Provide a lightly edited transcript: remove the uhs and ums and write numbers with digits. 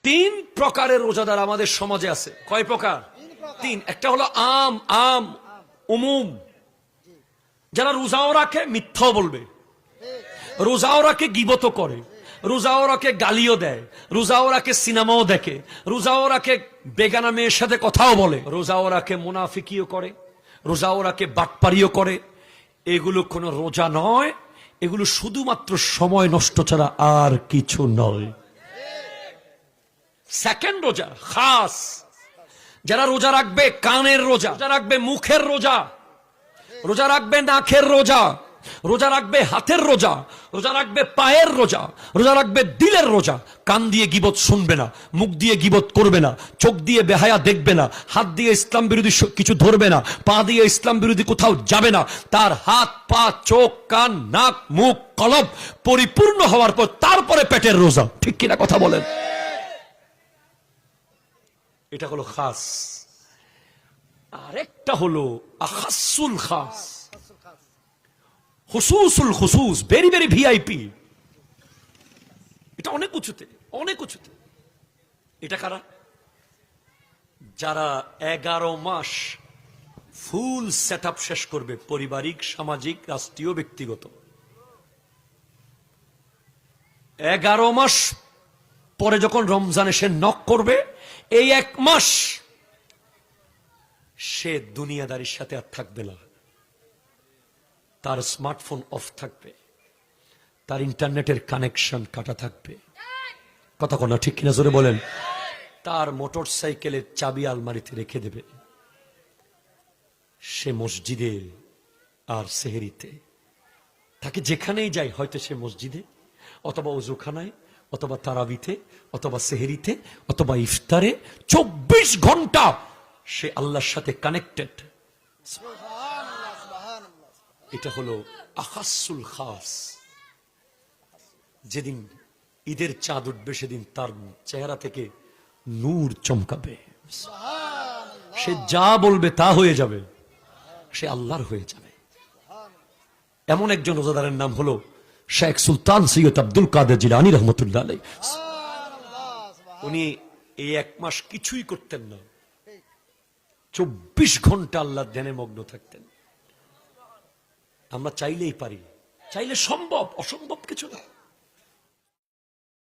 তিন প্রকারের রোজাদার আমাদের সমাজে আছে। কয় প্রকার? তিন। একটা হলো আম উমুম, যারা রোজাও রাখে মিথ্যাও বলবে, রোজাও রাখে গীবত করে, রোজাও রাখে গালিও দেয়, রোজাও রাখে সিনেমাও দেখে, রোজাও রাখে বেগানা মেয়ের সাথে কথাও বলে, রোজাও রাখে মুনাফিকিও করে, রোজাও রাখে বাটপারিও করে। এগুলো কোনো রোজা নয়, এগুলো শুধুমাত্র সময় নষ্ট ছাড়া আর কিছু নয়। সেকেন্ড রোজা খাস, যারা রোজা রাখবে কানের রোজা, রোজা রাখবে মুখের রোজা, রোজা রাখবে নাকের রোজা, রোজা রাখবে হাতের রোজা, রোজা রাখবে পায়ের রোজা, রোজা রাখবে দিলের রোজা। কান দিয়ে গীবত শুনবে না, মুখ দিয়ে গীবত করবে না, চোখ দিয়ে বেহায়া দেখবে না, হাত দিয়ে ইসলাম বিরোধী কিছু ধরবে না, পা দিয়ে ইসলাম বিরোধী কোথাও যাবে না। তার হাত পা চোখ কান নাক মুখ কলব পরিপূর্ণ হওয়ার পর তারপরে পেটের রোজা। ঠিক কিনা কথা বলেন? এটা হলো খাস। আরেকটা হলো আখাসুল খাস, খুসুসুল খুসুস, ভেরি ভেরি ভিআইপি। এটা অনেক উঁচুতে, অনেক উঁচুতে। এটা কারা? যারা 11 মাস ফুল সেট আপ শেষ করবে, পারিবারিক সামাজিক রাষ্ট্রীয় ব্যক্তিগত। 11 মাস পরে যখন রমজানে সে নক করবে, এই 1 মাস সে দুনিয়াদারির সাথে আর থাকবে না। তার স্মার্টফোন অফ থাকবে, তার ইন্টারনেটের কানেকশন কাটা থাকবে। কথা কোন ঠিক কিনা জোরে বলেন? তার মোটর সাইকেলের চাবি আলমারিতে রেখে দেবে। সে মসজিদে আর সেহেরিতে, তাকে যেখানেই যায়, হয়তো সে মসজিদে অথবা ওযুখানায় অথবা তারাবিতে অথবা সেহেরিতে অথবা ইফতারে 24 ঘন্টা সে আল্লাহর সাথে কানেক্টেড। এটা হলো আখাসুল খাস। যেদিন ঈদের চাঁদ উঠবে, সেদিন তার চেহারা থেকে নূর চমকাবে। সে যা বলবে তা হয়ে যাবে, সে আল্লাহর হয়ে যাবে। এমন একজন রোজাদারের নাম হলো শেখ সুলতান সৈয়দ আব্দুল কাদের জিলানী রহমতুল্লাহ আলাইহি। উনি এই 1 মাস কিছুই করতেন না, 24 ঘন্টা আল্লাহর ধ্যানে মগ্ন থাকতেন। আমরা চাইলেই পারি, চাইলে সম্ভব, অসম্ভব কিছু না।